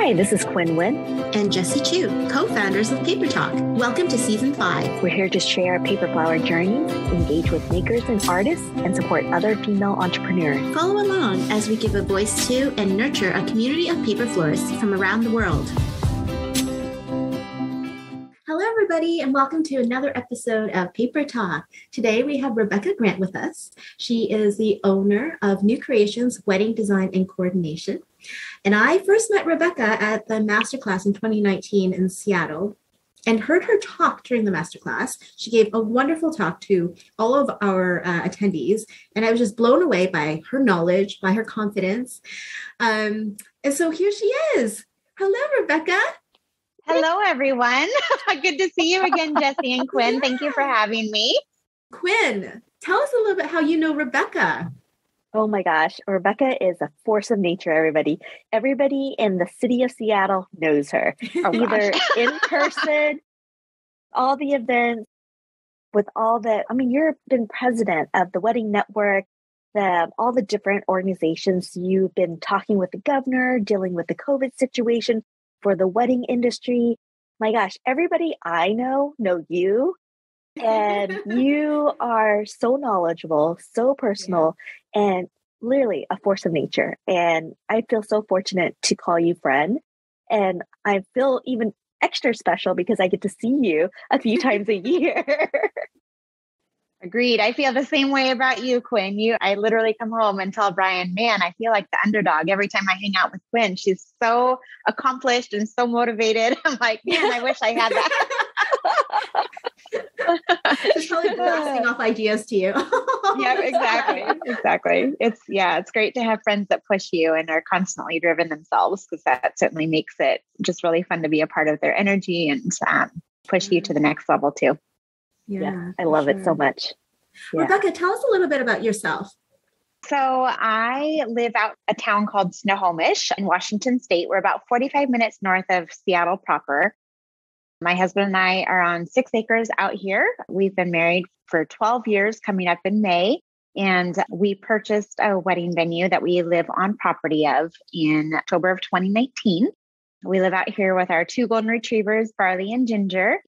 Hi, this is Quinn Wynn and Jessie Chu, co-founders of Paper Talk. Welcome to Season 5. We're here to share our paper flower journeys, engage with makers and artists, and support other female entrepreneurs. Follow along as we give a voice to and nurture a community of paper florists from around the world. Hello, everybody, and welcome to another episode of Paper Talk. Today, we have Rebecca Grant with us. She is the owner of New Creations Wedding Design and Coordination. And I first met Rebecca at the masterclass in 2019 in Seattle and heard her talk during the masterclass. She gave a wonderful talk to all of our attendees, and I was just blown away by her knowledge, by her confidence. And so here she is. Hello, Rebecca. Hello, everyone. Good to see you again, Jessie and Quinn. Yeah. Thank you for having me. Quinn, tell us a little bit how you know Rebecca. Oh my gosh, Rebecca is a force of nature, everybody. Everybody in the city of Seattle knows her, either in person, all the events, with all the, you've been president of the Wedding Network, all the different organizations. You've been talking with the governor, dealing with the COVID situation for the wedding industry. My gosh, everybody I know you. And you are so knowledgeable, so personal, and literally a force of nature. And I feel so fortunate to call you friend. And I feel even extra special because I get to see you a few times a year. Agreed. I feel the same way about you, Quinn. I literally come home and tell Brian, man, I feel like the underdog every time I hang out with Quinn. She's so accomplished and so motivated. I'm like, man, I wish I had that. She's probably blasting off ideas to you. Yeah, exactly. It's great to have friends that push you and are constantly driven themselves, because that certainly makes it just really fun to be a part of their energy and push you to the next level too. Yeah, I love it so much. Yeah. Rebecca, tell us a little bit about yourself. So I live out a town called Snohomish in Washington State. We're about 45 minutes north of Seattle proper. My husband and I are on 6 acres out here. We've been married for 12 years, coming up in May. And we purchased a wedding venue that we live on property of in October of 2019. We live out here with our 2 golden retrievers, Barley and Ginger,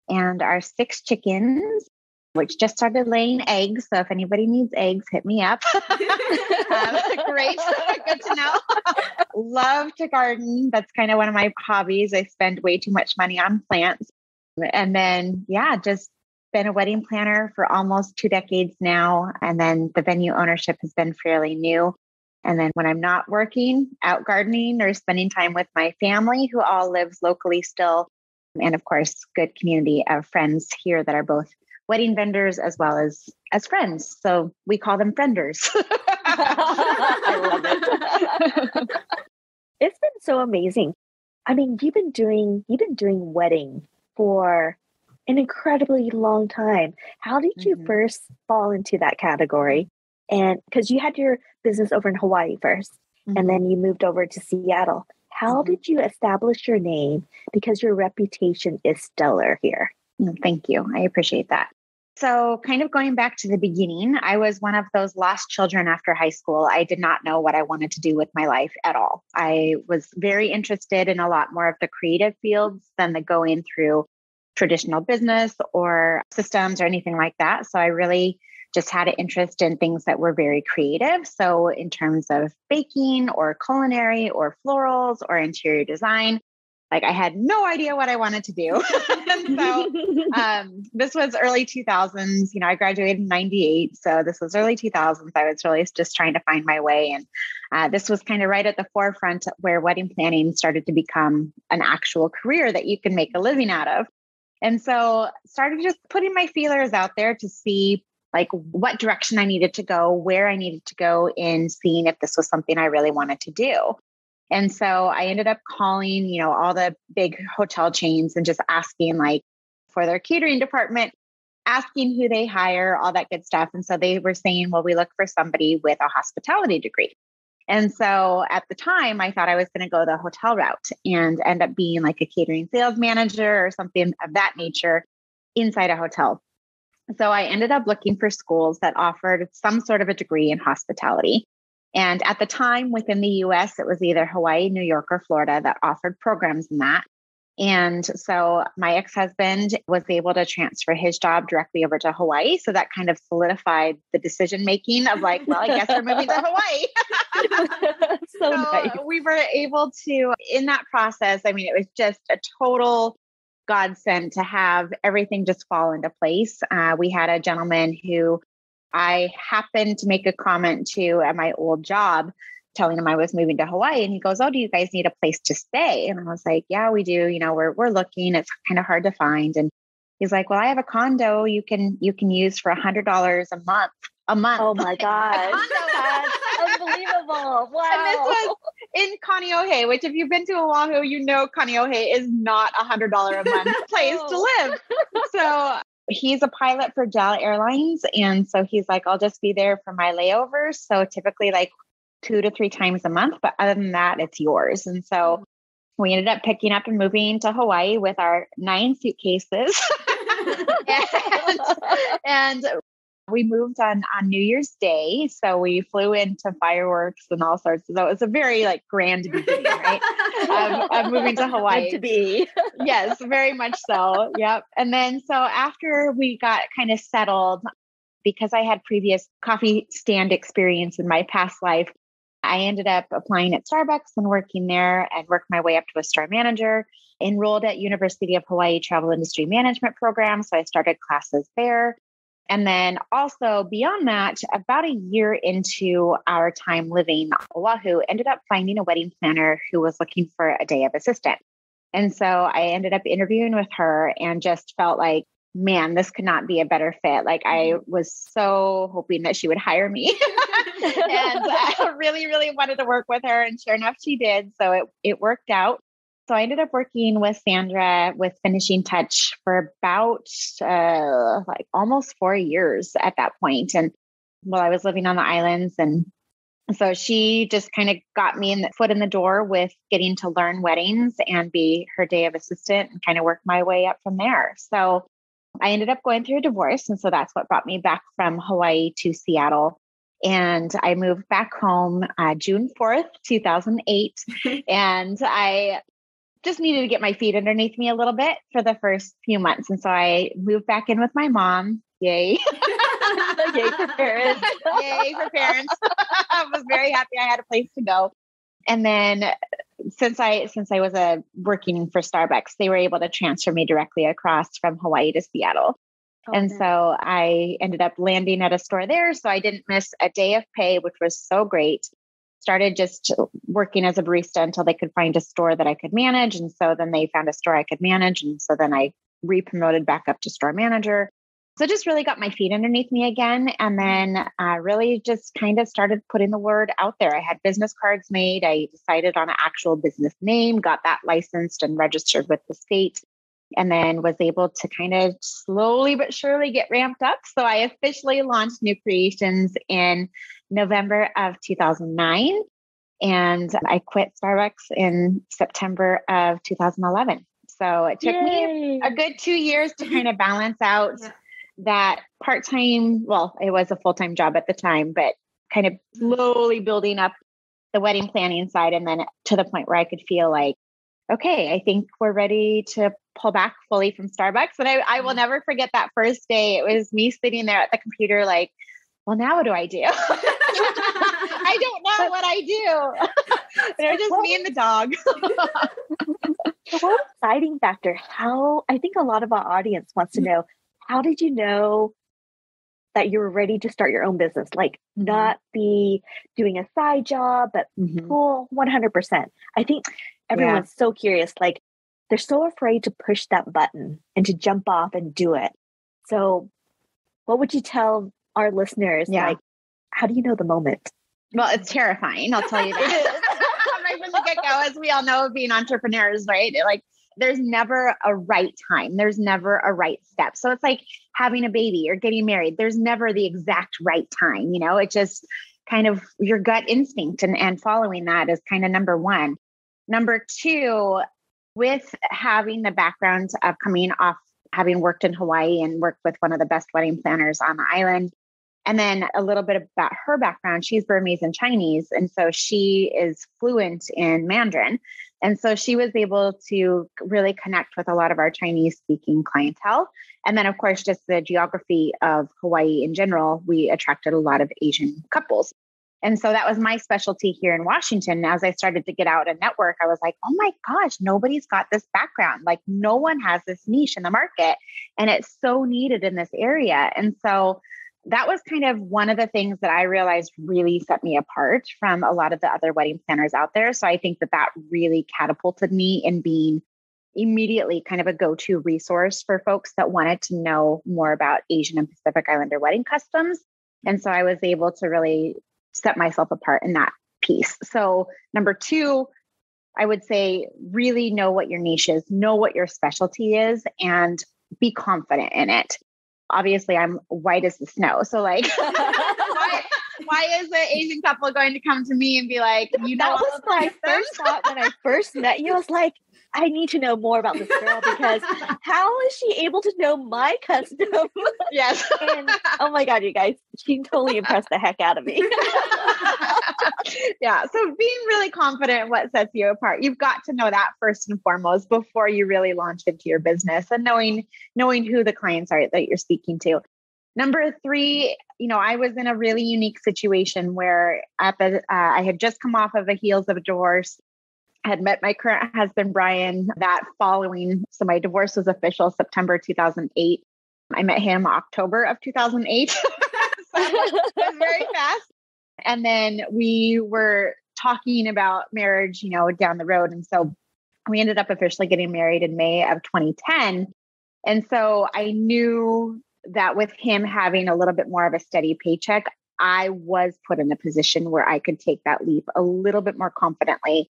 and our 6 chickens, which just started laying eggs. So if anybody needs eggs, hit me up. Great. Good to know. Love to garden. That's kind of one of my hobbies. I spend way too much money on plants. And then, just been a wedding planner for almost 2 decades now. And then the venue ownership has been fairly new. And then when I'm not working, out gardening or spending time with my family, who all lives locally still. And of course, good community of friends here that are both wedding vendors as well as friends. So we call them frienders. I love it. It's been so amazing. You've been doing wedding for an incredibly long time. How did you first fall into that category? And because you had your business over in Hawaii first, and then you moved over to Seattle. How did you establish your name? Because your reputation is stellar here. Thank you. I appreciate that. So kind of going back to the beginning, I was one of those lost children after high school. I did not know what I wanted to do with my life at all. I was very interested in a lot more of the creative fields than the going through traditional business or systems or anything like that. So I really just had an interest in things that were very creative. So in terms of baking or culinary or florals or interior design, I had no idea what I wanted to do. So this was early 2000s. I graduated in 98. So this was early 2000s. I was really just trying to find my way. And this was kind of right at the forefront where wedding planning started to become an actual career that you can make a living out of. And so started just putting my feelers out there to see what direction I needed to go, where I needed to go in seeing if this was something I really wanted to do. And so I ended up calling, all the big hotel chains and just asking for their catering department, asking who they hire, all that good stuff. And so they were saying, well, we look for somebody with a hospitality degree. And so at the time, I thought I was going to go the hotel route and end up being a catering sales manager or something of that nature inside a hotel. So I ended up looking for schools that offered some sort of a degree in hospitality. And at the time within the US, it was either Hawaii, New York, or Florida that offered programs in that. And so my ex-husband was able to transfer his job directly over to Hawaii. So that kind of solidified the decision-making of like, well, I guess we're moving to Hawaii. So nice. We were able to, in that process, I mean, it was just a total godsend to have everything just fall into place. We had a gentleman who I happened to make a comment to at my old job, telling him I was moving to Hawaii. And he goes, "Oh, do you guys need a place to stay?" And I was like, "Yeah, we do. You know, we're looking. It's kind of hard to find." And he's like, "Well, I have a condo you can use for $100 a month. A month." Oh my gosh. That's unbelievable. Wow. And this was in Kaneohe, which if you've been to Oahu, you know Kaneohe is not $100 a month place to live. So he's a pilot for JAL Airlines. And so he's like, "I'll just be there for my layovers." So typically like 2 to 3 times a month, but other than that, it's yours. And so we ended up picking up and moving to Hawaii with our 9 suitcases. and we moved on New Year's Day. So we flew into fireworks and all sorts. So it was a very like grand beginning, right? Of moving to Hawaii. Meant to be. Yes, very much so. Yep. And then so after we got kind of settled, because I had previous coffee stand experience in my past life, I ended up applying at Starbucks and working there and worked my way up to a store manager, enrolled at University of Hawaii Travel Industry Management program. So I started classes there. And then also beyond that, about a year into our time living Oahu, ended up finding a wedding planner who was looking for a day of assistant. And so I ended up interviewing with her and just felt like, man, this could not be a better fit. Like I was so hoping that she would hire me. And I really, really wanted to work with her. And sure enough, she did. So it worked out. So I ended up working with Sandra with Finishing Touch for about like almost 4 years at that point. And while I was living on the islands, and so she just kind of got me in the foot in the door with getting to learn weddings and be her day of assistant and kind of work my way up from there. So I ended up going through a divorce. And so that's what brought me back from Hawaii to Seattle. And I moved back home June 4th, 2008. And I just needed to get my feet underneath me a little bit for the first few months. And so I moved back in with my mom. Yay. Yay for parents. Yay for parents. I was very happy I had a place to go. And then since I was working for Starbucks, they were able to transfer me directly across from Hawaii to Seattle. Oh, and so I ended up landing at a store there. So I didn't miss a day of pay, which was so great. Started just working as a barista until they could find a store that I could manage. And so then they found a store I could manage. And so then I re-promoted back up to store manager. So just really got my feet underneath me again. And then really just kind of started putting the word out there. I had business cards made. I decided on an actual business name, got that licensed and registered with the state, and then was able to kind of slowly but surely get ramped up. So I officially launched New Creations in November of 2009. And I quit Starbucks in September of 2011. So it took me a good 2 years to kind of balance out that part-time, well, it was a full-time job at the time, but kind of slowly building up the wedding planning side. And then to the point where I could feel like, okay, I think we're ready to pull back fully from Starbucks. And I will never forget that first day. It was me sitting there at the computer like, well, now what do I do? I don't know what I do. And it was just me and the dog. So what exciting factor? I think a lot of our audience wants to know, how did you know that you were ready to start your own business? Like not be doing a side job, but full 100%. I think everyone's so curious. Like they're so afraid to push that button and to jump off and do it. So what would you tell our listeners? Like, how do you know the moment? Well, it's terrifying. I'll tell you that. Right from the get-go, as we all know, being entrepreneurs, right? Like there's never a right time. There's never a right step. So it's like having a baby or getting married. There's never the exact right time. You know, it just kind of your gut instinct and following that is kind of number one. Number two, with having the background of coming off, having worked in Hawaii and worked with one of the best wedding planners on the island, And then a little bit about her background. She's Burmese and Chinese. And so she is fluent in Mandarin. And so she was able to really connect with a lot of our Chinese speaking clientele. And then, of course, just the geography of Hawaii in general, we attracted a lot of Asian couples. And so that was my specialty here in Washington. As I started to get out and network, I was like, oh my gosh, nobody's got this background. Like no one has this niche in the market. And it's so needed in this area. And so that was kind of one of the things that I realized really set me apart from a lot of the other wedding planners out there. So I think that that really catapulted me in being immediately kind of a go-to resource for folks that wanted to know more about Asian and Pacific Islander wedding customs. And so I was able to really set myself apart in that piece. So number two, I would say really know what your niche is, know what your specialty is, and be confident in it. Obviously, I'm white as the snow. So like, why is an Asian couple going to come to me and be like, you know, that was my first thought when I first met you. I was like, I need to know more about this girl because how is she able to know my custom? Yes. And oh my God, you guys, she totally impressed the heck out of me. Yeah. So being really confident in what sets you apart, you've got to know that first and foremost before you really launch into your business, and knowing who the clients are that you're speaking to. Number three, I was in a really unique situation where I had just come off of the heels of a divorce. I had met my current husband, Brian, that following. So my divorce was official September 2008. I met him October of 2008. So it was very fast. And then we were talking about marriage, down the road. And so we ended up officially getting married in May of 2010. And so I knew that with him having a little bit more of a steady paycheck, I was put in a position where I could take that leap a little bit more confidently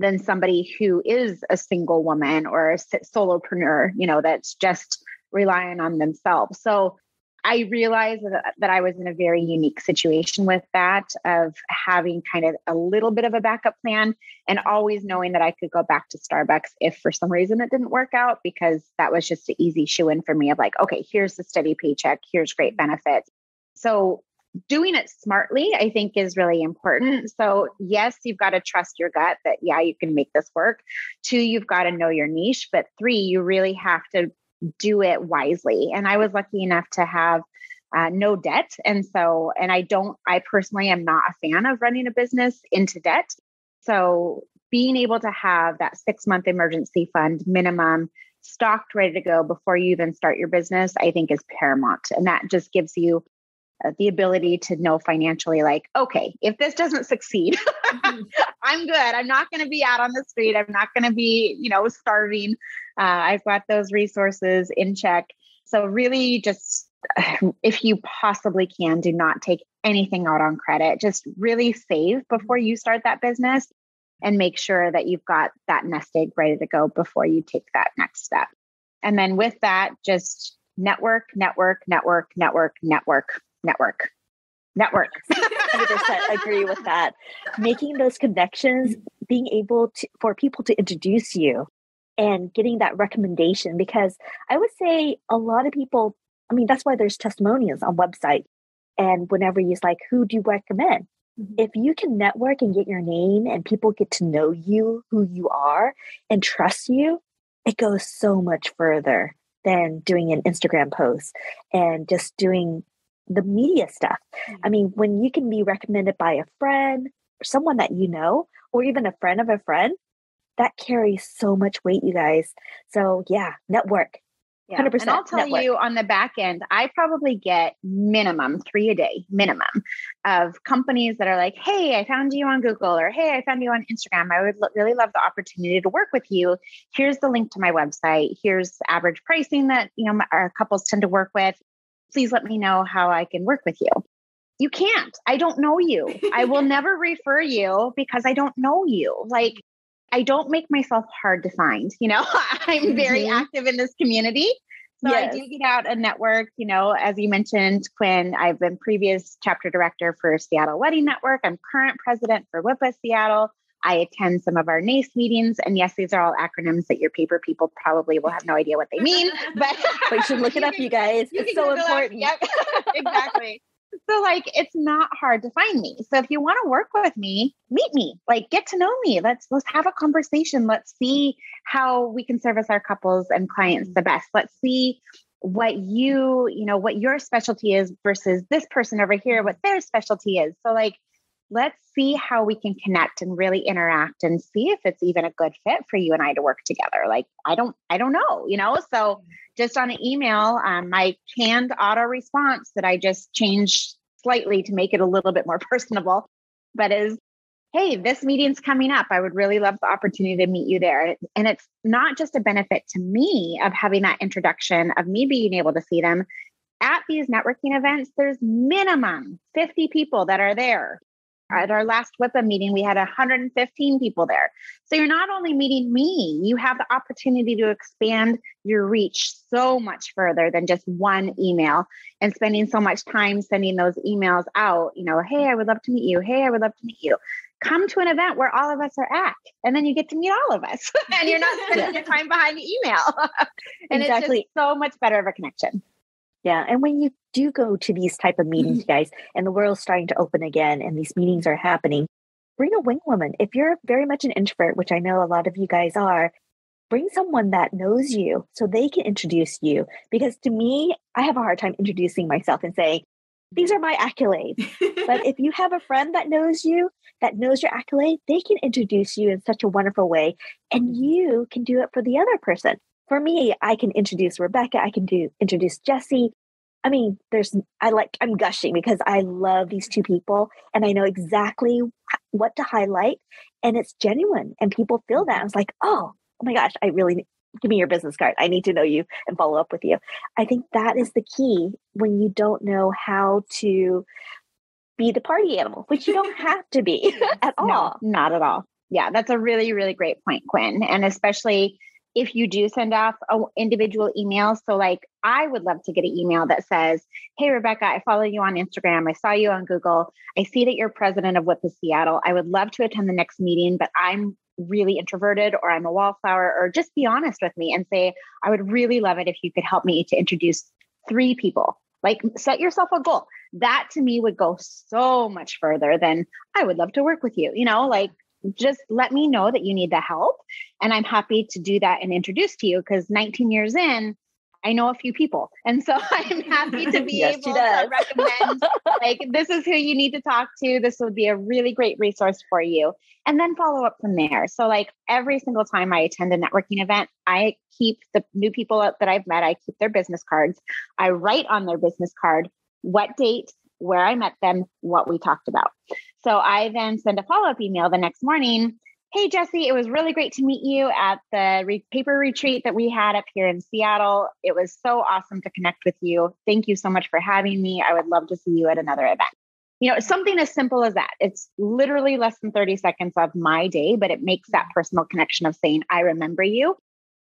than somebody who is a single woman or a solopreneur, that's just relying on themselves. So I realized that I was in a very unique situation with that, of having kind of a little bit of a backup plan and always knowing that I could go back to Starbucks if for some reason it didn't work out, because that was just an easy shoe in for me of like, okay, here's the steady paycheck, here's great benefits. So doing it smartly, I think, is really important. So yes, you've got to trust your gut that, yeah, you can make this work. Two, you've got to know your niche. But three, you really have to do it wisely. And I was lucky enough to have no debt. And I personally am not a fan of running a business into debt. So being able to have that 6-month emergency fund minimum stocked, ready to go before you even start your business, I think is paramount. And that just gives you the ability to know financially, like, okay, if this doesn't succeed, I'm good. I'm not going to be out on the street. I'm not going to be, starving. I've got those resources in check. So really just, if you possibly can, do not take anything out on credit. Just really save before you start that business and make sure that you've got that nest egg ready to go before you take that next step. And then with that, just network. 100% agree with that. Making those connections, being able for people to introduce you and getting that recommendation, because I would say a lot of people, that's why there's testimonials on websites. And whenever you're like, who do you recommend? Mm-hmm. If you can network and get your name and people get to know you, who you are, and trust you, it goes so much further than doing an Instagram post and just doing the media stuff. When you can be recommended by a friend or someone that you know, or even a friend of a friend, that carries so much weight, you guys. So yeah, network. 100%. And I'll tell you on the back end, I probably get minimum 3 a day, of companies that are like, hey, I found you on Google, or hey, I found you on Instagram. I would really love the opportunity to work with you. Here's the link to my website. Here's average pricing that, our couples tend to work with. Please let me know how I can work with you. You can't. I don't know you. I will never refer you because I don't know you. Like, I don't make myself hard to find. I'm very active in this community. So yes. I do get out a network, as you mentioned, Quinn, I've been previous chapter director for Seattle Wedding Network. I'm current president for WIPA Seattle. I attend some of our NACE meetings. And yes, these are all acronyms that your paper people probably will have no idea what they mean. But you should look it up, you guys. It's so important. Yep, exactly. So like, it's not hard to find me. So if you want to work with me, meet me, like get to know me. Let's have a conversation. Let's see how we can service our couples and clients the best. Let's see what what your specialty is versus this person over here, what their specialty is. So like, let's see how we can connect and really interact and see if it's even a good fit for you and I to work together. Like, I don't know, so just on an email, my canned auto response that I just changed slightly to make it a little bit more personable, but is, hey, this meeting's coming up. I would really love the opportunity to meet you there. And it's not just a benefit to me of having that introduction, of me being able to see them at these networking events. There's minimum 50 people that are there. At our last WIPA meeting, we had 115 people there. So you're not only meeting me, you have the opportunity to expand your reach so much further than just one email, and spending so much time sending those emails out, hey, I would love to meet you. Hey, I would love to meet you. Come to an event where all of us are at, and then you get to meet all of us and you're not spending your time behind the email. And Exactly. It's just so much better of a connection. Yeah. And when you do go to these type of meetings, guys, and the world's starting to open again and these meetings are happening, bring a wing woman. If you're very much an introvert, which I know a lot of you guys are, bring someone that knows you so they can introduce you. Because to me, I have a hard time introducing myself and saying, these are my accolades. But if you have a friend that knows you, that knows your accolade, they can introduce you in such a wonderful way. And you can do it for the other person. For me, I can introduce Rebecca. I can introduce Jessie. I mean, I'm gushing because I love these two people and I know exactly what to highlight, and it's genuine and people feel that. I was like, oh my gosh, give me your business card. I need to know you and follow up with you. I think that is the key when you don't know how to be the party animal, which you don't have to be at all. No, not at all. Yeah, that's a really, really great point, Quinn. And especially if you do send off an individual email. So like, I would love to get an email that says, hey, Rebecca, I follow you on Instagram. I saw you on Google. I see that you're president of WIPA Seattle. I would love to attend the next meeting, but I'm really introverted, or I'm a wallflower, or just be honest with me and say, I would really love it if you could help me to introduce 3 people. Like, set yourself a goal. That to me would go so much further than I would love to work with you. Like, just let me know that you need the help. And I'm happy to do that and introduce to you, because 19 years in, I know a few people. And so I'm happy to be able to recommend, like, this is who you need to talk to. This would be a really great resource for you. And then follow up from there. So like, every single time I attend a networking event, I keep the new people that I've met, I keep their business cards. I write on their business card what date, where I met them, what we talked about. So I then send a follow-up email the next morning. Hey, Jessie, it was really great to meet you at the paper retreat that we had up here in Seattle. It was so awesome to connect with you. Thank you so much for having me. I would love to see you at another event. Something as simple as that. It's literally less than 30 seconds of my day, but it makes that personal connection of saying, I remember you.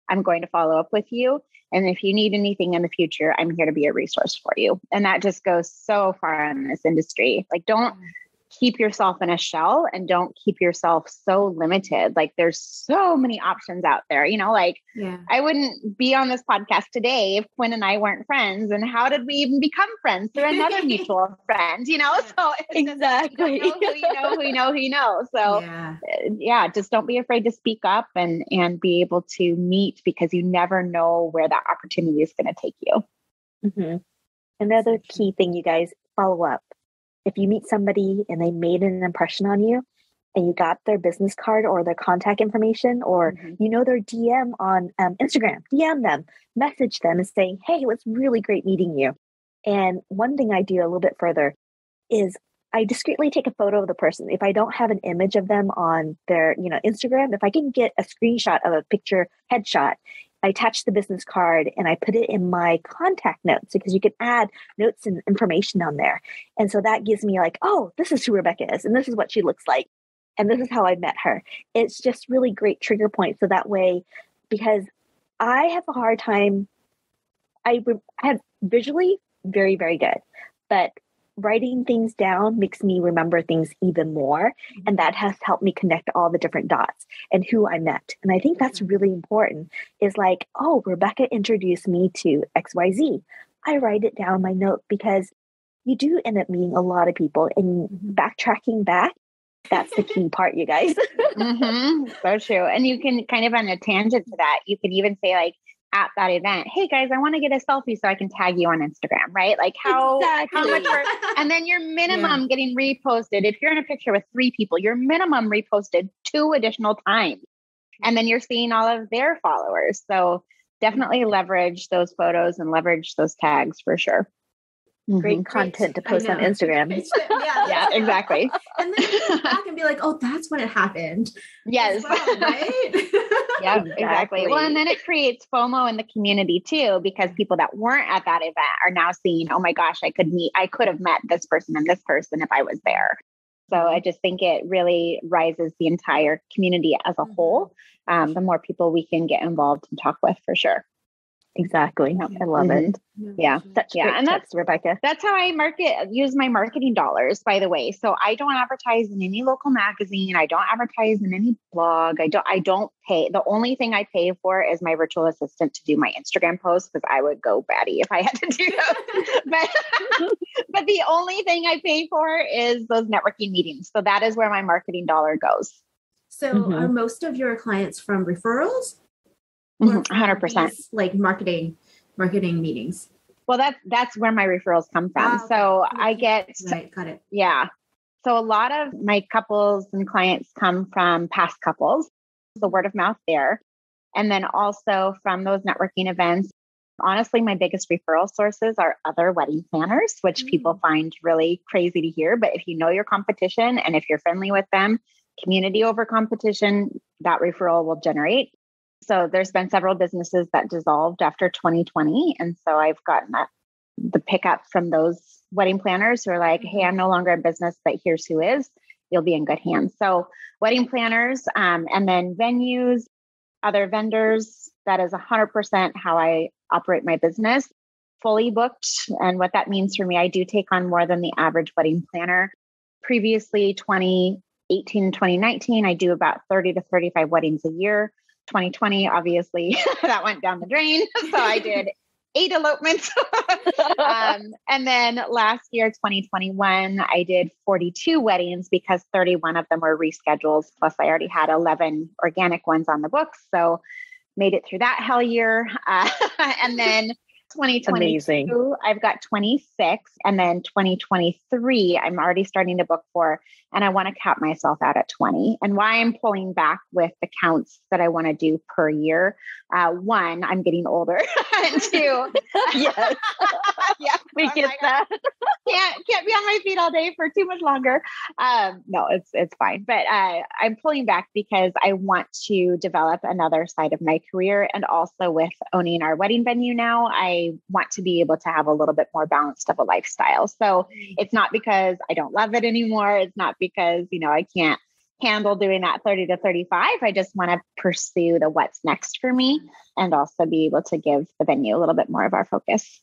I'm going to follow up with you. And if you need anything in the future, I'm here to be a resource for you. And that just goes so far in this industry. Like, don't keep yourself in a shell and don't keep yourself so limited. Like, there's so many options out there, I wouldn't be on this podcast today if Quinn and I weren't friends. And how did we even become friends? Through another mutual friend, so exactly. Who you know. So just don't be afraid to speak up and be able to meet, because you never know where that opportunity is going to take you. Mm-hmm. Another key thing, you guys, follow up. If you meet somebody and they made an impression on you and you got their business card or their contact information, or their DM on Instagram, DM them, message them and say, hey, it was really great meeting you. And one thing I do a little bit further is I discreetly take a photo of the person. If I don't have an image of them on their Instagram, if I can get a screenshot of a picture headshot, I attach the business card and I put it in my contact notes, because you can add notes and information on there. And so that gives me like, oh, this is who Rebecca is, and this is what she looks like, and this is how I met her. It's just really great trigger points. So that way, because I have a hard time, I have visually very, very good, but writing things down makes me remember things even more. And that has helped me connect all the different dots and who I met. And I think that's really important, is like, oh, Rebecca introduced me to XYZ. I write it down in my note, because you do end up meeting a lot of people, and backtracking back, that's the key part, you guys. So true. And you can kind of on a tangent to that, you can even say like at that event, hey guys, I want to get a selfie so I can tag you on Instagram, right? Like how much work, and then your minimum getting reposted. If you're in a picture with 3 people, your minimum reposted 2 additional times. And then you're seeing all of their followers. So definitely leverage those photos and leverage those tags for sure. Great content to post on Instagram. Yeah, exactly. And then you look back and be like, oh, that's when it happened. Yes. Well, right? Yeah, exactly. Well, and then it creates FOMO in the community too, because people that weren't at that event are now seeing, oh my gosh, I could have met this person and this person if I was there. So I just think it really rises the entire community as a whole. The more people we can get involved and talk with, for sure. Exactly. I love it. Yeah. Such great tips, that's Rebecca. That's how I use my marketing dollars, by the way. So I don't advertise in any local magazine. I don't advertise in any blog. I don't pay. The only thing I pay for is my virtual assistant to do my Instagram posts, because I would go batty if I had to do that. But the only thing I pay for is those networking meetings. So that is where my marketing dollar goes. So are most of your clients from referrals? 100%. Like marketing meetings. Well, that's where my referrals come from. Okay. So I get, got it. Yeah. So a lot of my couples and clients come from past couples, the word of mouth there. And then also from those networking events. Honestly, my biggest referral sources are other wedding planners, which people find really crazy to hear. But if you know your competition and if you're friendly with them, community over competition, that referral will generate. So there's been several businesses that dissolved after 2020. And so I've gotten the pickup from those wedding planners who are like, hey, I'm no longer in business, but here's who is. You'll be in good hands. So wedding planners, and then venues, other vendors, that is 100% how I operate my business. Fully booked. And what that means for me, I do take on more than the average wedding planner. Previously, 2018 and 2019, I do about 30 to 35 weddings a year. 2020, obviously, that went down the drain. So I did 8 elopements. And then last year, 2021, I did 42 weddings because 31 of them were reschedules. Plus, I already had 11 organic ones on the books. So made it through that hell year. And then 2022, I've got 26. And then 2023, I'm already starting to book for, and I want to cap myself out at 20. And why I'm pulling back with the counts that I want to do per year. 1, I'm getting older. And 2, yes, we get that. Can't be on my feet all day for too much longer. No, it's fine. But I'm pulling back because I want to develop another side of my career. And also with owning our wedding venue now, I want to be able to have a little bit more balanced of a lifestyle. So it's not because I don't love it anymore. It's not because, I can't handle doing that 30 to 35. I just want to pursue the what's next for me and also be able to give the venue a little bit more of our focus.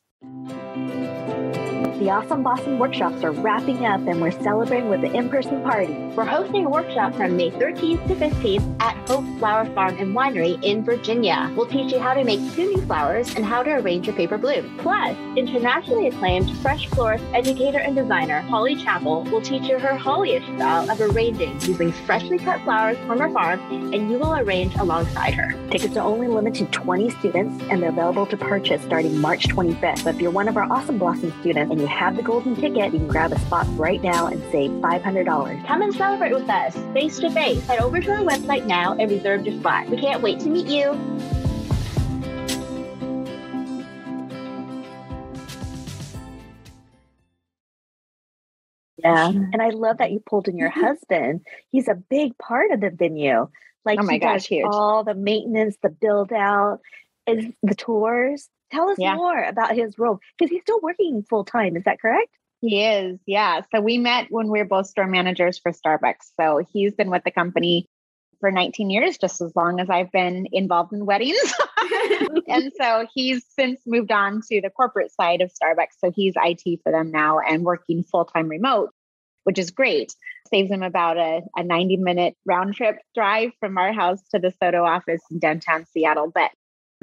The Awesome Blossom workshops are wrapping up and we're celebrating with an in-person party. We're hosting a workshop from May 13th to 15th at Hope Flower Farm and Winery in Virginia. We'll teach you how to make tubing flowers and how to arrange your paper bloom. Plus, internationally acclaimed fresh florist, educator, and designer Holly Chappell will teach you her Hollyish style of arranging using freshly cut flowers from her farm, and you will arrange alongside her. Tickets are only limited to 20 students and they're available to purchase starting March 25th. So if you're one of our Awesome Blossom students and you have the golden ticket, you can grab a spot right now and save $500. Come and celebrate with us face to face. Head over to our website now and reserve your spot. We can't wait to meet you. Yeah. And I love that you pulled in your husband. He's a big part of the venue. Like, oh my gosh, huge. All the maintenance, the build out, and the tours. Tell us more about his role, because he's still working full time. Is that correct? He is. Yeah. So we met when we were both store managers for Starbucks. So he's been with the company for 19 years, just as long as I've been involved in weddings. And so he's since moved on to the corporate side of Starbucks. So he's IT for them now and working full-time remote, which is great. Saves him about a 90-minute round trip drive from our house to the Soto office in downtown Seattle. But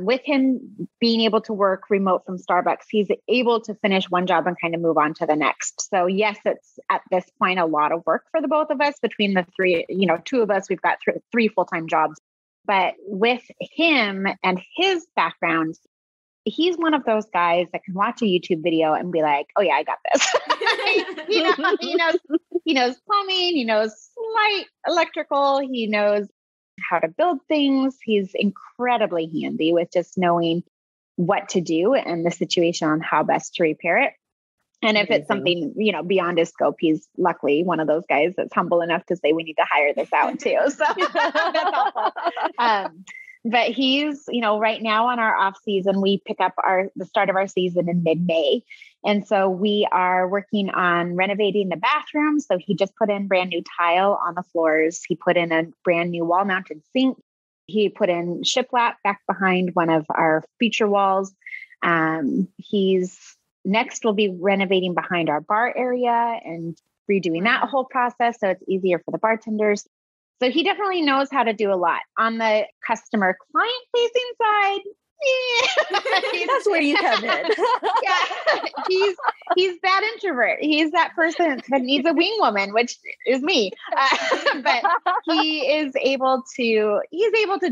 With him being able to work remote from Starbucks, he's able to finish one job and kind of move on to the next. So yes, it's at this point a lot of work for the both of us. Between the three, two of us, we've got three full-time jobs. But with him and his background, he's one of those guys that can watch a YouTube video and be like, "Oh yeah, I got this." He knows plumbing, he knows slight electrical, he knows how to build things. He's incredibly handy with just knowing what to do and the situation on how best to repair it. And if it's something, beyond his scope, he's luckily one of those guys that's humble enough to say, we need to hire this out too. So that's helpful. But he's, right now on our off season, we pick up the start of our season in mid-May. And so we are working on renovating the bathroom. So he just put in brand new tile on the floors. He put in a brand new wall mounted sink. He put in shiplap back behind one of our feature walls. Next will be renovating behind our bar area and redoing that whole process. So it's easier for the bartenders. So he definitely knows how to do a lot. On the customer client facing side, that's where you come in. He's that introvert. He's that person that needs a wing woman, which is me. But he's able to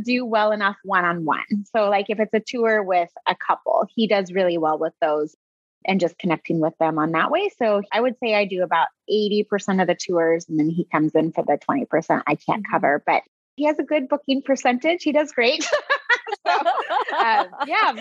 do well enough one-on-one. So like if it's a tour with a couple, he does really well with those and just connecting with them on that way. So I would say I do about 80% of the tours, and then he comes in for the 20% I can't cover, but he has a good booking percentage. He does great. But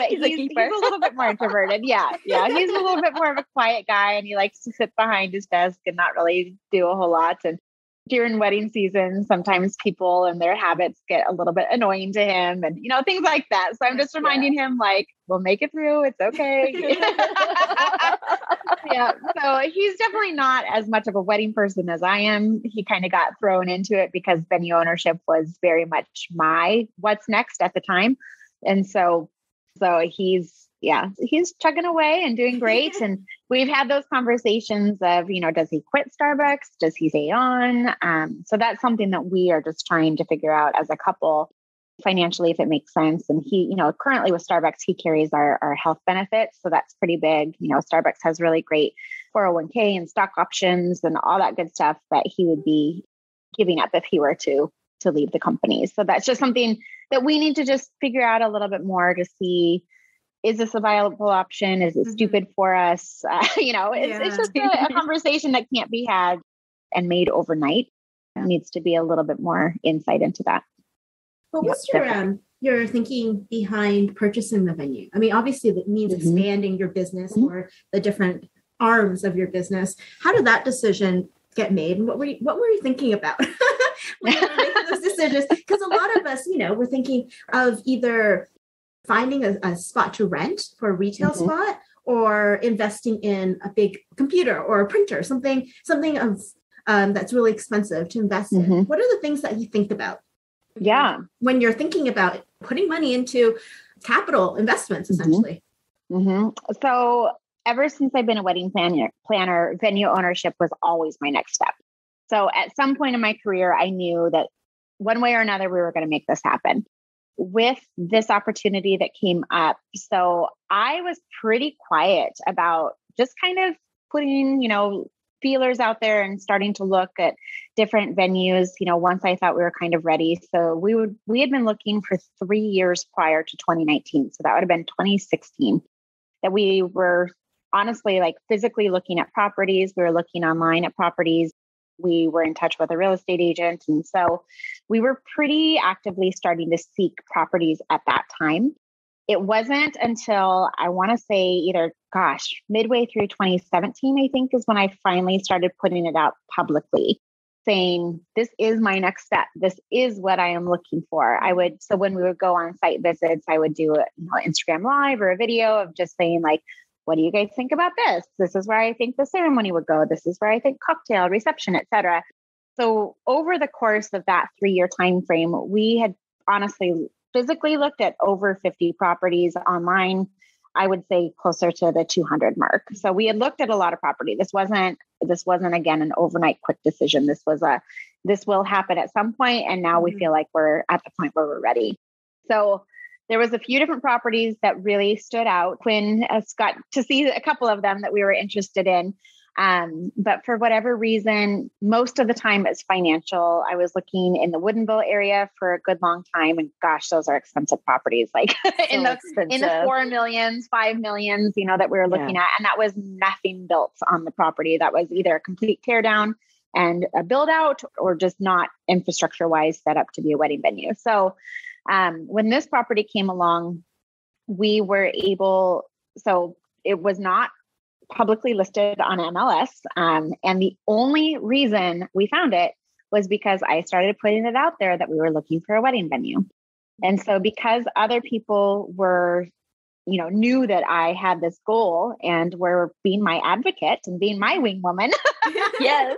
he's a little bit more introverted. Yeah. He's a little bit more of a quiet guy, and he likes to sit behind his desk and not really do a whole lot. And during wedding season, sometimes people and their habits get a little bit annoying to him and, things like that. So I'm just reminding him like, we'll make it through. It's okay. So he's definitely not as much of a wedding person as I am. He kind of got thrown into it because venue ownership was very much my what's next at the time. And so he's chugging away and doing great. And we've had those conversations of, does he quit Starbucks? Does he stay on? So that's something that we are just trying to figure out as a couple financially, if it makes sense. And he, currently with Starbucks, he carries our health benefits. So that's pretty big. Starbucks has really great 401k and stock options and all that good stuff that he would be giving up if he were to leave the company. So that's just something that we need to just figure out a little bit more to see, is this a viable option? Is it stupid for us? It's just a conversation that can't be had and made overnight. It needs to be a little bit more insight into that. Well, what's your thinking behind purchasing the venue? I mean, obviously that means expanding your business or the different arms of your business. How did that decision get made? And what were you thinking about when you were making those decisions? Because a lot of us, we're thinking of either finding a spot to rent for a retail spot or investing in a big computer or a printer, something of that's really expensive to invest in. What are the things that you think about? When you're thinking about putting money into capital investments, essentially. So ever since I've been a wedding planner, venue ownership was always my next step. So at some point in my career, I knew that one way or another, we were going to make this happen. With this opportunity that came up, so I was pretty quiet about just kind of putting, feelers out there and starting to look at different venues, once I thought we were kind of ready. So we had been looking for 3 years prior to 2019. So that would have been 2016 that we were honestly like physically looking at properties. We were looking online at properties. We were in touch with a real estate agent. And so we were pretty actively starting to seek properties at that time. It wasn't until I want to say midway through 2017, I think is when I finally started putting it out publicly saying, this is my next step. This is what I am looking for. So when we would go on site visits, I would do Instagram live or a video of just saying like, what do you guys think about this? This is where I think the ceremony would go. This is where I think cocktail, reception, etc. So over the course of that 3-year time frame, we had honestly physically looked at over 50 properties online. I would say closer to the 200 mark. So we had looked at a lot of property. This wasn't again an overnight quick decision. This will happen at some point, and now we feel like we're at the point where we're ready. So there was a few different properties that really stood out. Quinn got to see a couple of them that we were interested in. But for whatever reason, most of the time it's financial. I was looking in the Woodinville area for a good long time. And gosh, those are expensive properties, like in the 4 millions, 5 millions, that we were looking at. And that was nothing built on the property. That was either a complete tear down and a build out, or just not infrastructure wise set up to be a wedding venue. So when this property came along, we were so it was not publicly listed on MLS. And the only reason we found it was because I started putting it out there that we were looking for a wedding venue. And so because other people were, knew that I had this goal and were being my advocate and being my wing woman. Yes.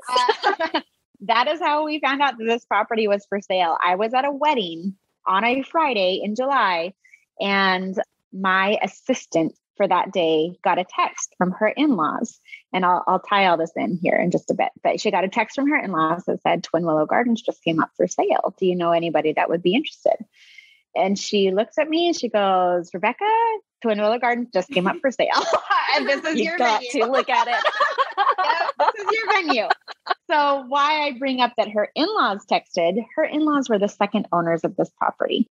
That is how we found out that this property was for sale. I was at a wedding on a Friday in July, and my assistant for that day got a text from her in-laws, and I'll tie all this in here in just a bit, but she got a text from her in-laws that said, Twin Willow Gardens just came up for sale. Do you know anybody that would be interested? And she looks at me and she goes, Rebecca, Twin Willow Gardens just came up for sale. And this is your venue. You got to look at it. This is your venue. So why I bring up that her in-laws texted, her in-laws were the second owners of this property.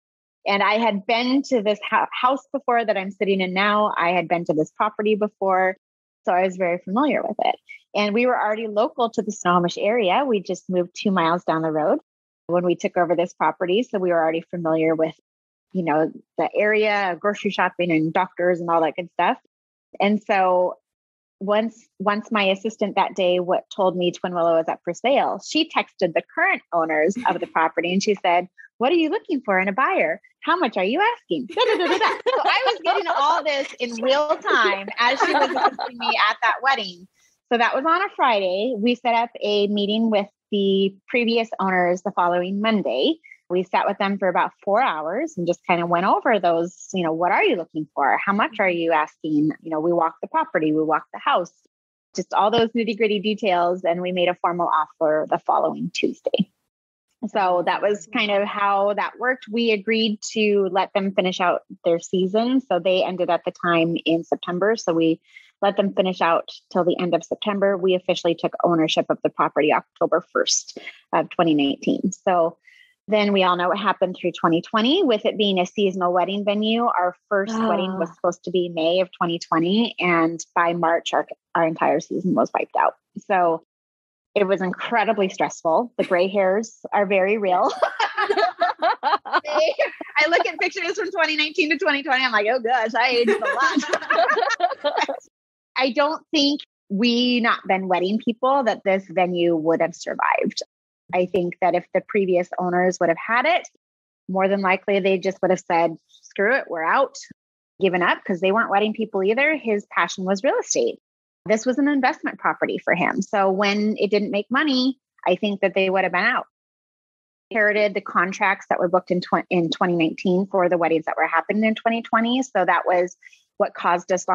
And I had been to this house before that I'm sitting in now. I had been to this property before, so I was very familiar with it. And we were already local to the Snohomish area. We just moved 2 miles down the road when we took over this property. So we were already familiar with, the area, grocery shopping and doctors and all that good stuff. And so once my assistant that day told me Twin Willow was up for sale, she texted the current owners of the property and she said, what are you looking for in a buyer? How much are you asking? So I was getting all this in real time as she was assisting me at that wedding. So that was on a Friday. We set up a meeting with the previous owners the following Monday. We sat with them for about 4 hours and just kind of went over those, what are you looking for? How much are you asking? We walked the property, we walked the house, just all those nitty gritty details. And we made a formal offer the following Tuesday. So that was kind of how that worked. We agreed to let them finish out their season. So they ended at the time in September. So we let them finish out till the end of September. We officially took ownership of the property October 1st of 2019. So then we all know what happened through 2020 with it being a seasonal wedding venue. Our first wedding was supposed to be May of 2020. And by March, our entire season was wiped out. So it was incredibly stressful. The gray hairs are very real. I look at pictures from 2019 to 2020. I'm like, oh gosh, I aged a lot. I don't think we not been wedding people that this venue would have survived. I think that if the previous owners would have had it, more than likely they just would have said, screw it, we're out, given up, because they weren't wedding people either. His passion was real estate. This was an investment property for him. So when it didn't make money, I think that they would have been out. Inherited the contracts that were booked in 2019 for the weddings that were happening in 2020. So that was what caused us,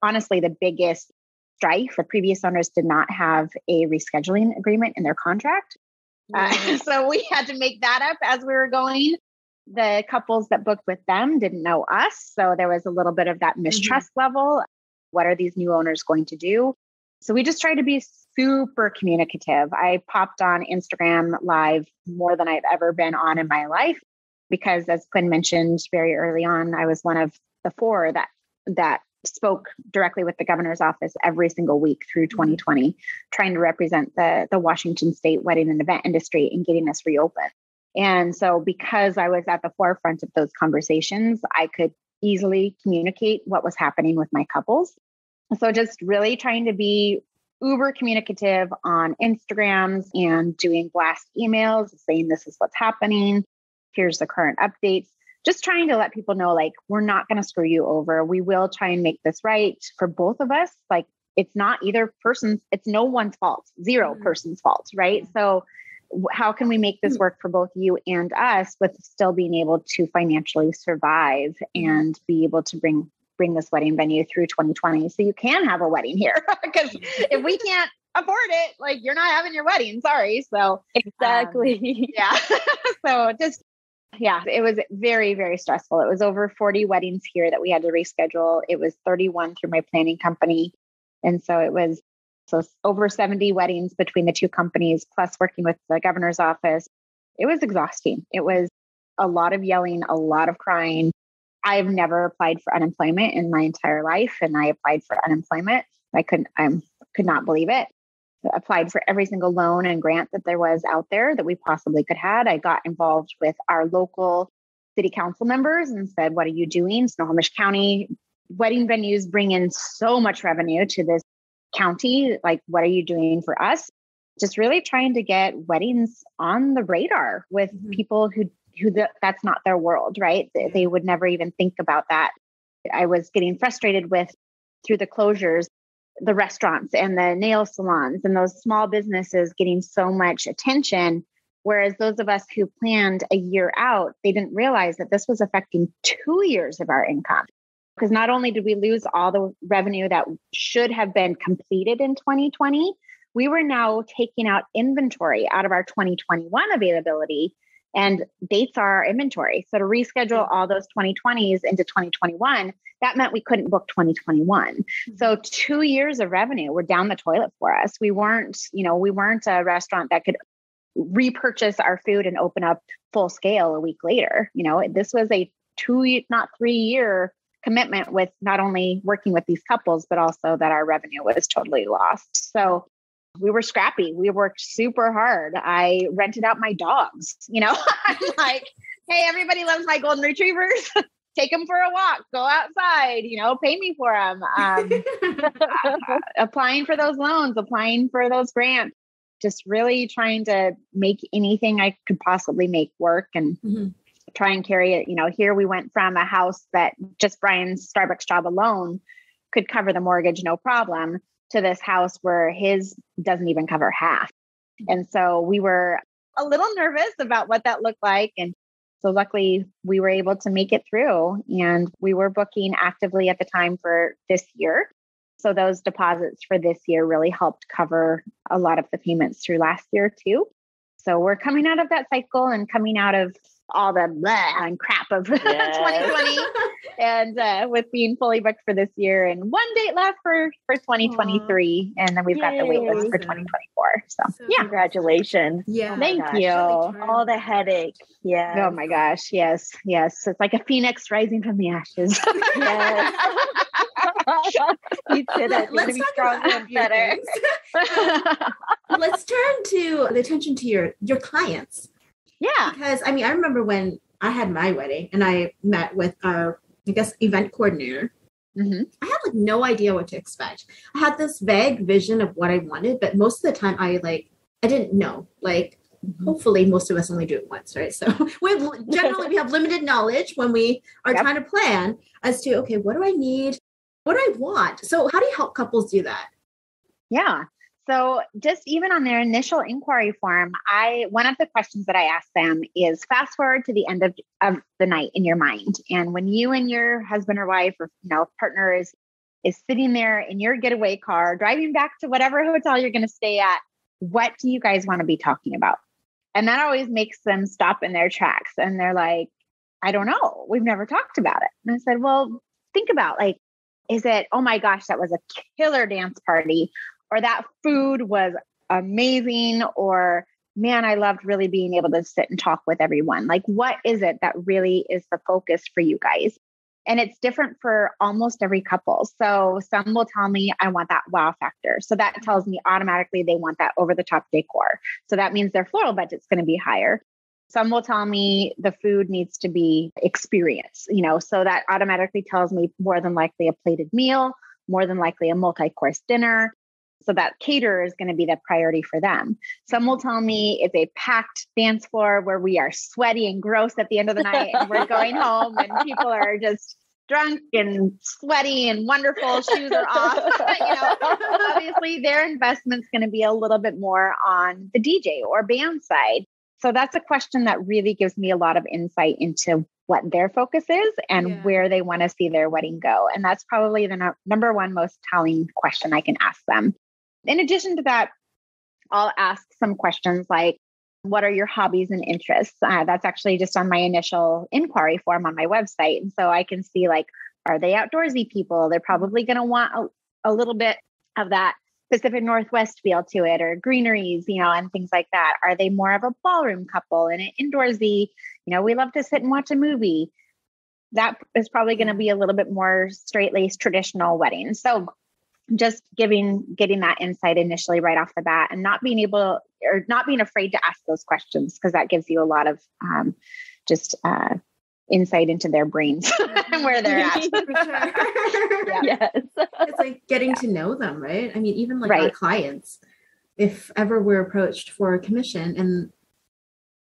honestly, the biggest strife. The previous owners did not have a rescheduling agreement in their contract. So we had to make that up as we were going. The couples that booked with them didn't know us. So there was a little bit of that mistrust level. What are these new owners going to do? So we just tried to be super communicative. I popped on Instagram Live more than I've ever been on in my life, because as Quinn mentioned very early on, I was one of the 4 that spoke directly with the governor's office every single week through 2020, trying to represent the Washington state wedding and event industry and getting us reopened. And so because I was at the forefront of those conversations, I could easily communicate what was happening with my couples. So just really trying to be uber communicative on Instagrams and doing blast emails saying, this is what's happening. Here's the current updates. Just trying to let people know, like, we're not going to screw you over. We will try and make this right for both of us. Like, it's not either person's, it's no one's fault, zero person's fault, right? So how can we make this work for both you and us with still being able to financially survive and be able to bring this wedding venue through 2020 so you can have a wedding here? Because if we can't afford it, like, you're not having your wedding. Sorry. So exactly. Yeah. So just Yeah, it was very, very stressful. It was over 40 weddings here that we had to reschedule. It was 31 through my planning company. And so it was over 70 weddings between the two companies, plus working with the governor's office. It was exhausting. It was a lot of yelling, a lot of crying. I've never applied for unemployment in my entire life. And I applied for unemployment. I could not believe it. I applied for every single loan and grant that there was out there that we possibly could have. I got involved with our local city council members and said, what are you doing? Snohomish County wedding venues bring in so much revenue to this county. Like, what are you doing for us? Just really trying to get weddings on the radar with people who that's not their world, right? They would never even think about that. I was getting frustrated with, through the closures, the restaurants and the nail salons and those small businesses getting so much attention. Whereas those of us who planned a year out, they didn't realize that this was affecting 2 years of our income. Because not only did we lose all the revenue that should have been completed in 2020, we were now taking out inventory out of our 2021 availability, and dates are our inventory. So to reschedule all those 2020s into 2021, that meant we couldn't book 2021. So 2 years of revenue were down the toilet for us. We weren't a restaurant that could repurchase our food and open up full scale a week later. This was a 2, not 3 year commitment with not only working with these couples, but also that our revenue was totally lost. So we were scrappy. We worked super hard. I rented out my dogs. I'm like, hey, everybody loves my golden retrievers. Take them for a walk, go outside, pay me for them. Applying for those loans, applying for those grants, just really trying to make anything I could possibly make work and try and carry it. Here we went from a house that just Brian's Starbucks job alone could cover the mortgage, no problem, to this house where his doesn't even cover half. And so we were a little nervous about what that looked like. And so luckily we were able to make it through, and we were booking actively at the time for this year. So those deposits for this year really helped cover a lot of the payments through last year too. So we're coming out of that cycle and coming out of all the blah and crap of 2020 and with being fully booked for this year and one date left for 2023. And then we've got the wait list for 2024. So yeah. Congratulations. Yeah. Thank you. All the headache. Yeah. Oh my gosh. Yes. Yes. It's like a phoenix rising from the ashes. Yes. You did it. Let's be talk stronger about and better. Let's turn to the attention to your clients. Yeah. Because I remember when I had my wedding and I met with event coordinator. I had no idea what to expect. I had this vague vision of what I wanted, but most of the time I didn't know. Hopefully most of us only do it once, right? So we have limited knowledge when we are trying to plan as to, okay, what do I need? What do I want? So how do you help couples do that? Yeah. So just even on their initial inquiry form, one of the questions that I ask them is fast forward to the end of the night in your mind. And when you and your husband or wife or partner is sitting there in your getaway car, driving back to whatever hotel you're going to stay at, what do you guys want to be talking about? And that always makes them stop in their tracks. And they're like, I don't know. We've never talked about it. And I said, well, think about is it, oh my gosh, that was a killer dance party, or that food was amazing, or man, I loved really being able to sit and talk with everyone. What is it that really is the focus for you guys? And it's different for almost every couple. So some will tell me, I want that wow factor. So that tells me automatically they want that over the top decor. So that means their floral budget's going to be higher. Some will tell me the food needs to be experience, so that automatically tells me more than likely a plated meal, more than likely a multi-course dinner. So that caterer is going to be the priority for them. Some will tell me it's a packed dance floor where we are sweaty and gross at the end of the night and we're going home and people are just drunk and sweaty and wonderful. Shoes are off. Obviously their investment's going to be a little bit more on the DJ or band side. So that's a question that really gives me a lot of insight into what their focus is and where they want to see their wedding go. And that's probably the number one most telling question I can ask them. In addition to that, I'll ask some questions like, What are your hobbies and interests? That's actually just on my initial inquiry form on my website. And so I can see like, are they outdoorsy people? They're probably going to want a little bit of that Pacific Northwest feel to it, or greeneries, and things like that. Are they more of a ballroom couple and an indoorsy, we love to sit and watch a movie? That is probably going to be a little bit more straight-laced traditional wedding. So just getting that insight initially right off the bat, and not being afraid to ask those questions, because that gives you a lot of insight into their brains and where they're at. For sure. Yes. It's like getting to know them, right? I mean, even like our clients, if ever we're approached for a commission, and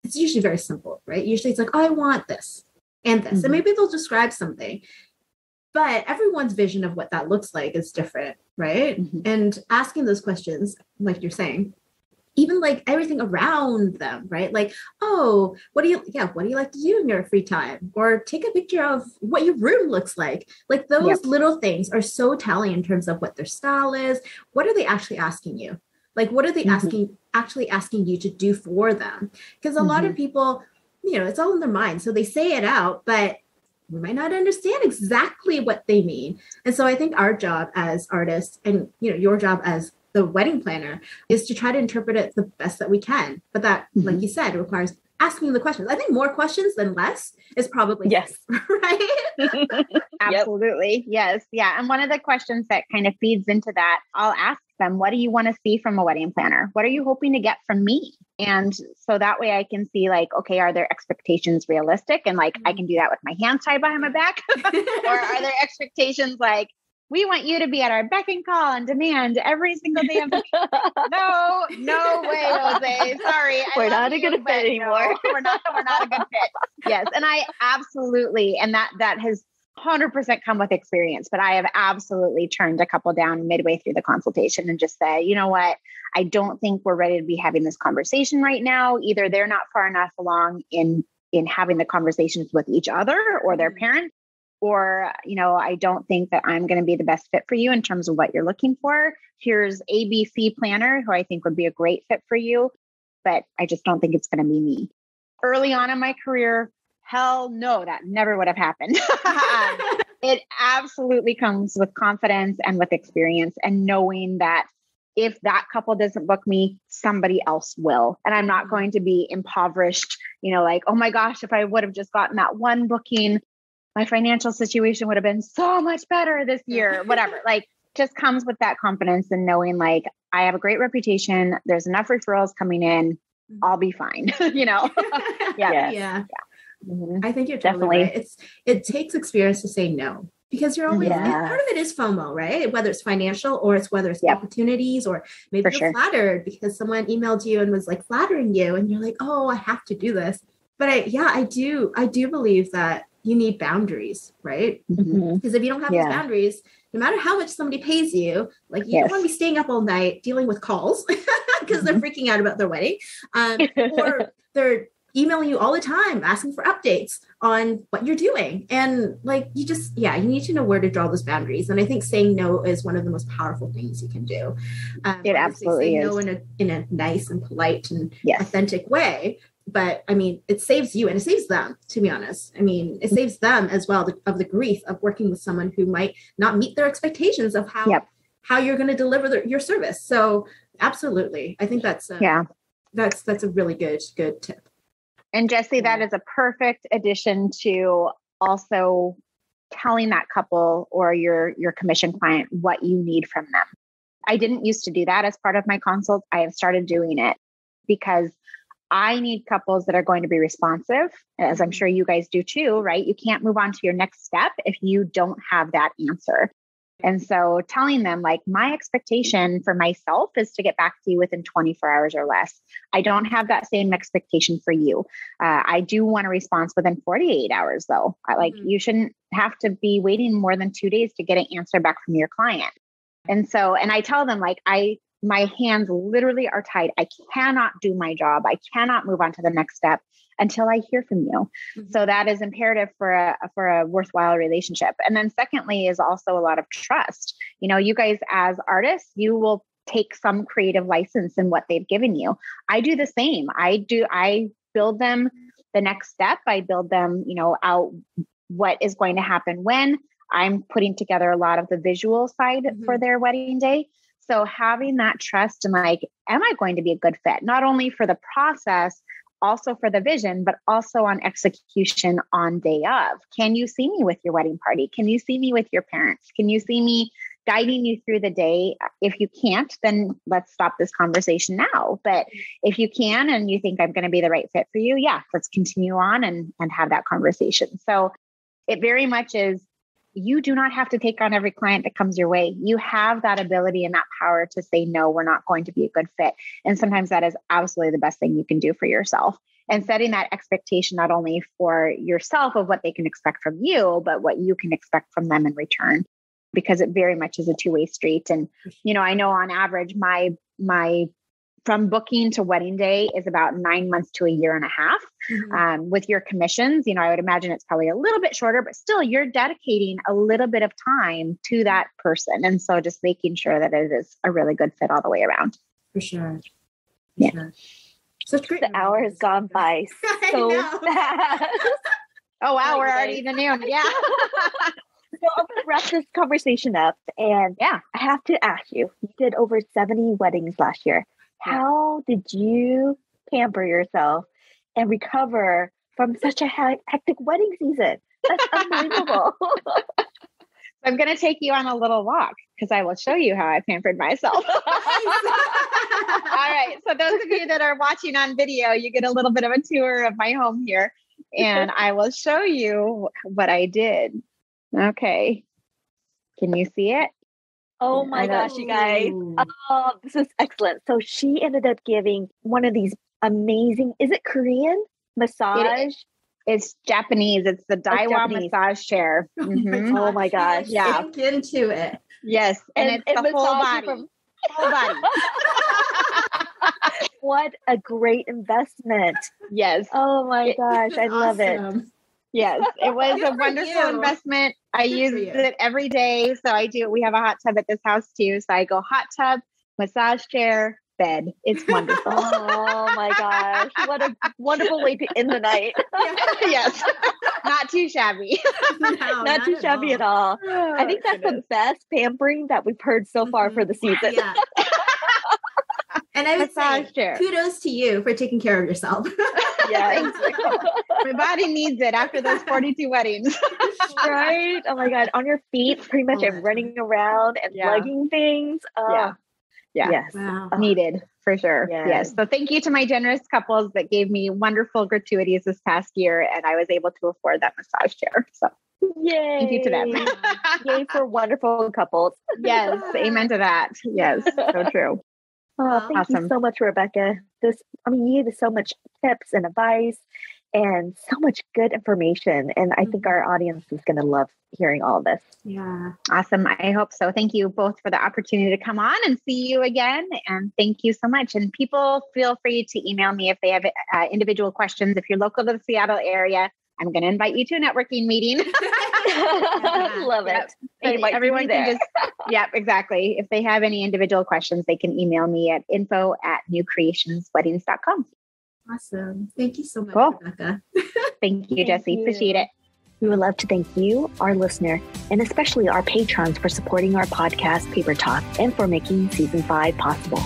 it's usually very simple, right? Usually it's like, oh, I want this and this. And maybe they'll describe something, but everyone's vision of what that looks like is different, right? And asking those questions, like you're saying, even like everything around them, right? Like, oh, what do you like to do in your free time? Or take a picture of what your room looks like. Like those little things are so telling in terms of what their style is. What are they actually asking you? Like, what are they actually asking you to do for them? Because a lot of people, it's all in their mind. So they say it out, but we might not understand exactly what they mean. And so I think our job as artists, and your job as the wedding planner, is to try to interpret it the best that we can. But that, like you said, requires asking the questions. I think more questions than less is probably yes, right? Absolutely. Yes. Yeah. And one of the questions that kind of feeds into that, I'll ask them, what do you want to see from a wedding planner? What are you hoping to get from me? And so that way I can see like, okay, are their expectations realistic? And like, I can do that with my hands tied behind my back. Or are there expectations like, we want you to be at our beck and call on demand every single day of the week? No way, Jose. Sorry. We're not a good fit anymore. No, we're not a good fit. Yes. And I absolutely, and that has 100% come with experience, but I have absolutely turned a couple down midway through the consultation and just say, you know what? I don't think we're ready to be having this conversation right now. Either they're not far enough along in having the conversations with each other or their parent, or, I don't think that I'm going to be the best fit for you in terms of what you're looking for. Here's ABC planner who I think would be a great fit for you, but I just don't think it's going to be me. Early on in my career, hell no, that never would have happened. It absolutely comes with confidence and with experience, and knowing that if that couple doesn't book me, somebody else will. And I'm not going to be impoverished, like, oh my gosh, if I would have just gotten that one booking, my financial situation would have been so much better this year, whatever. Like, just comes with that confidence and knowing like, I have a great reputation. There's enough referrals coming in. I'll be fine. Yeah. I think you're totally right. It takes experience to say no, because you're always, part of it is FOMO, right? Whether it's financial or whether it's opportunities, or maybe you're flattered because someone emailed you and was like flattering you and you're like, oh, I have to do this. But I do believe that you need boundaries, right? Because if you don't have those boundaries, no matter how much somebody pays you, like you don't want to be staying up all night dealing with calls because they're freaking out about their wedding, or they're emailing you all the time asking for updates on what you're doing. And like, you just, you need to know where to draw those boundaries. And I think saying no is one of the most powerful things you can do. It absolutely is. No in a nice and polite and authentic way. But I mean, it saves you and it saves them, to be honest. I mean, it saves them as well of the grief of working with someone who might not meet their expectations of how you're going to deliver your service. So absolutely. I think that's a really good tip. And Jessie, that is a perfect addition to also telling that couple or your commission client what you need from them. I didn't used to do that as part of my consult. I have started doing it because I need couples that are going to be responsive, as I'm sure you guys do too, right? You can't move on to your next step if you don't have that answer. And so telling them like, my expectation for myself is to get back to you within 24 hours or less. I don't have that same expectation for you. I do want a response within 48 hours though. You shouldn't have to be waiting more than 2 days to get an answer back from your client. And I tell them like, my hands literally are tied. I cannot do my job. I cannot move on to the next step until I hear from you. So that is imperative for a worthwhile relationship. And then secondly is also a lot of trust. You guys as artists, you will take some creative license in what they've given you. I do the same. I build them the next step. I build them, out what is going to happen when. I'm putting together a lot of the visual side for their wedding day. So having that trust and am I going to be a good fit? Not only for the process, also for the vision, but also on execution on day of. Can you see me with your wedding party? Can you see me with your parents? Can you see me guiding you through the day? If you can't, then let's stop this conversation now. But if you can, and you think I'm going to be the right fit for you, let's continue on and have that conversation. So it very much is, you do not have to take on every client that comes your way. You have that ability and that power to say, no, we're not going to be a good fit. And sometimes that is absolutely the best thing you can do for yourself. And setting that expectation, not only for yourself of what they can expect from you, but what you can expect from them in return, because it very much is a two-way street. And, I know on average, my from booking to wedding day is about 9 months to a year and a half. With your commissions, I would imagine it's probably a little bit shorter, but still you're dedicating a little bit of time to that person. And so just making sure that it is a really good fit all the way around. For sure. Sure. Such great. The hour has gone by so fast. Oh, wow. We're already to noon. Yeah. So I'm going to wrap this conversation up. And I have to ask you, you did over 70 weddings last year. How did you pamper yourself and recover from such a hectic wedding season? That's unbelievable. I'm going to take you on a little walk because I will show you how I pampered myself. All right. So those of you that are watching on video, you get a little bit of a tour of my home here, and I will show you what I did. Okay. Can you see it? Oh my gosh, you guys. Oh, this is excellent. So she ended up giving one of these amazing, is it Korean massage? It's Japanese. It's the Daiwa massage chair. Oh my gosh. Yeah. Sink into it. Yes. And it's the whole body. Whole body. What a great investment. Yes. Oh my gosh. I love it. Yes, it was a wonderful investment. I use it every day. So we have a hot tub at this house too. So I go hot tub, massage chair, bed. It's wonderful. Oh my gosh. What a wonderful way to end the night. Yes. Not too shabby. No, not too shabby at all. I think that's the best pampering that we've heard so far for the season. Yeah. And I would say kudos to you for taking care of yourself. Yes. My body needs it after those 42 weddings. Right? Oh my God. On your feet, pretty much running around and lugging things. Yeah. Yes. Wow. Needed for sure. Yes. So thank you to my generous couples that gave me wonderful gratuities this past year, and I was able to afford that massage chair. So yay. Thank you to them. Yay for wonderful couples. Yes. Amen to that. Yes. So true. Oh, thank you so much, Rebecca. You gave us so much tips and advice and so much good information. And I think our audience is going to love hearing all this. Yeah. Awesome. I hope so. Thank you both for the opportunity to come on and see you again. And thank you so much. And people, feel free to email me if they have individual questions. If you're local to the Seattle area, I'm going to invite you to a networking meeting. Love it. Everyone can just, exactly. If they have any individual questions, they can email me at info@newcreationsweddings.com. Awesome. Thank you so much, Rebecca. Thank you, Jessie. Appreciate it. We would love to thank you, our listener, and especially our patrons for supporting our podcast, Paper Talk, and for making Season 5 possible.